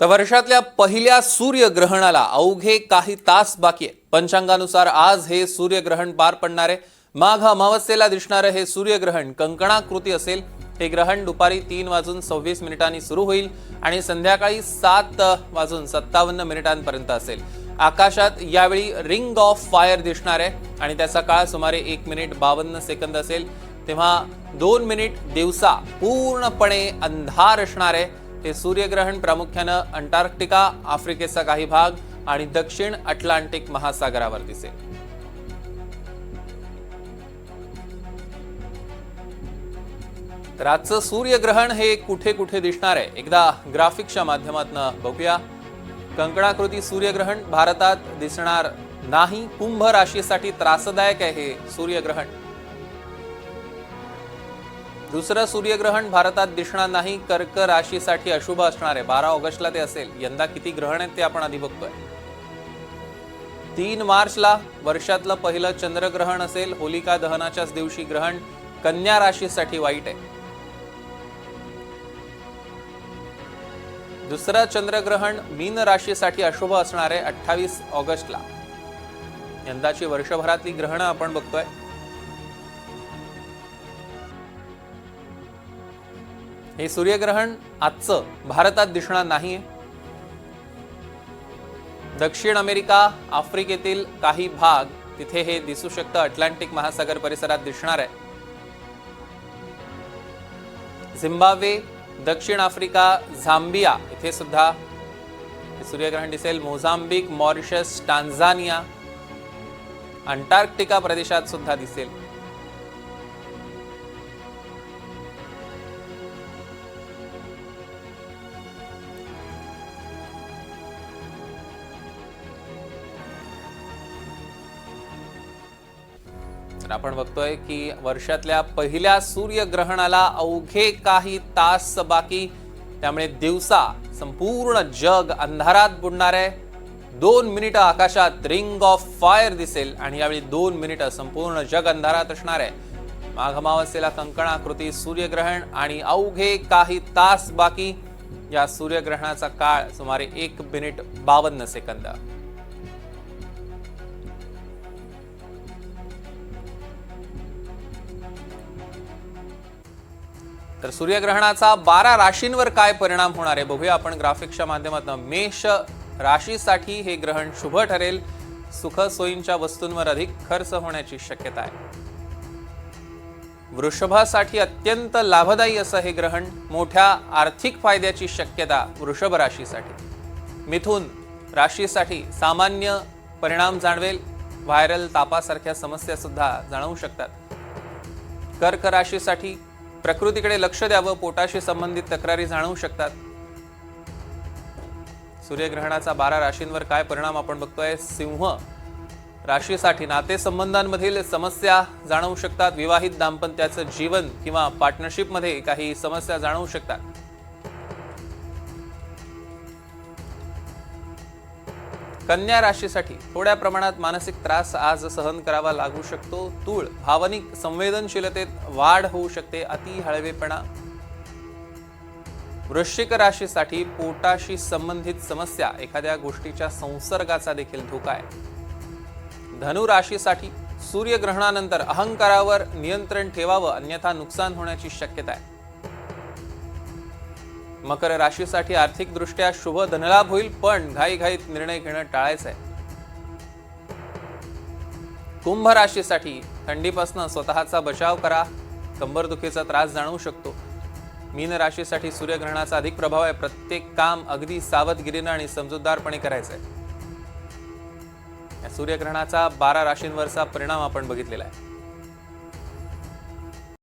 तर वर्षातल्या पहिल्या सूर्यग्रहणाला अवघे काही तास बाकी आहे। पंचांगानुसार आज हे सूर्यग्रहण पार पडणार आहे। माघ अमावस्येला दिसणारे हे सूर्यग्रहण कंकणाकृती असेल। हे ग्रहण दुपारी 3:26 सुरू होईल आणि संध्याकाळी 7:57 असेल। आकाशात यावेळी रिंग ऑफ फायर दिसणार आहे आणि त्याचा काळ सुमारे 1:52 असेल। तेव्हा 2 मिनिट दिवसा पूर्णपणे अंधार असणार आहे। हे सूर्यग्रहण प्रामुख्याने अंटार्क्टिका, आफ्रिकेचा काही भाग आणि दक्षिण अटलांटिक महासागरावर दिसेल। तर आजचं सूर्यग्रहण हे कुठे कुठे दिसणार आहे एकदा ग्राफिक्सच्या माध्यमातून बघूया। कंकणाकृती सूर्यग्रहण भारतात दिसणार नाही। कुंभ राशीसाठी त्रासदायक आहे हे सूर्यग्रहण। दुसरं सूर्यग्रहण भारतात दिसणार नाही। कर्क राशीसाठी अशुभ असणार आहे। 12 ऑगस्टला ते असेल। यंदा किती ग्रहण आहेत ते आपण आधी बघतोय। 3 मार्चला वर्षातलं पहिलं चंद्रग्रहण असेल। होलिका दहनाच्याच दिवशी ग्रहण कन्या राशीसाठी वाईट आहे। दुसरं चंद्रग्रहण मीन राशीसाठी अशुभ असणार आहे 28 ऑगस्टला। यंदाची वर्षभरातली ग्रहणं आपण बघतोय। हे सूर्यग्रहण आजचं भारतात दिसणार नाहीये। दक्षिण अमेरिका, आफ्रिकेतील काही भाग तिथे हे दिसू शकतं। अटलांटिक महासागर परिसरात दिसणार आहे। झिम्बाब्वे, दक्षिण आफ्रिका, झांबिया इथे सुद्धा सूर्यग्रहण दिसेल। मोझांबिक, मॉरिशस, टांझानिया, अंटार्क्टिका प्रदेशात सुद्धा दिसेल। आपण बघतोय की वर्षातल्या पहिल्या सूर्यग्रहणाला अवघे काही तास बाकी, त्यामुळे दिवसा संपूर्ण जग अंधारात बुडणार आहे। 2 मिनिटं आकाशात रिंग ऑफ फायर दिसेल आणि यावेळी 2 मिनिटं संपूर्ण जग अंधारात असणार आहे। माघ अमावस्येला कंकणाकृती सूर्यग्रहण आणि अवघे काही तास बाकी। या सूर्यग्रहणाचा काळ सुमारे 1:52 तर सूर्यग्रहणाचा 12 राशींवर काय परिणाम होणार आहे बघूया आपण ग्राफिक्सच्या माध्यमातून। मेष राशीसाठी हे ग्रहण शुभ ठरेल। सुख सोयींच्या वस्तूंवर अधिक खर्च होण्याची शक्यता आहे। वृषभासाठी अत्यंत लाभदायी असं हे ग्रहण। मोठ्या आर्थिक फायद्याची शक्यता वृषभ राशीसाठी। मिथुन राशीसाठी सामान्य परिणाम जाणवेल। व्हायरल तापासारख्या समस्या सुद्धा जाणवू शकतात। कर्क राशीसाठी प्रकृतीकडे लक्ष द्यावं। पोटाशी संबंधित तक्रारी जाणवू शकतात। सूर्यग्रहणाचा 12 राशींवर काय परिणाम आपण बघतोय। सिंह राशीसाठी नातेसंबंधांमधील समस्या जाणवू शकतात। विवाहित दाम्पत्याचं जीवन किंवा पार्टनरशिप मध्ये काही समस्या जाणवू शकतात। कन्या राशीसाठी थोड्या प्रमाणात मानसिक त्रास आज सहन करावा लागू शकतो। तूळ भावनिक संवेदनशीलतेत वाढ होऊ शकते। अति हळवेपणा। वृश्चिक राशीसाठी पोटाशी संबंधित समस्या, एखाद्या गोष्टीच्या संसर्गाचा देखील धोका आहे। धनु राशीसाठी सूर्यग्रहणानंतर अहंकारावर नियंत्रण ठेवावं, अन्यथा नुकसान होण्याची शक्यता आहे। मकर राशीसाठी आर्थिक दृष्ट्या शुभ धनलाभ होईल, पण घाईघाईत निर्णय घेणं टाळायचं आहे। कुंभ राशीसाठी थंडीपासून स्वतःचा बचाव करा। कंबरदुखीचा त्रास जाणवू शकतो। मीन राशीसाठी सूर्यग्रहणाचा अधिक प्रभाव आहे। प्रत्येक काम अगदी सावधगिरीने आणि समजूतदारपणे करायचं आहे। या सूर्यग्रहणाचा 12 राशींवरचा परिणाम आपण बघितलेला आहे।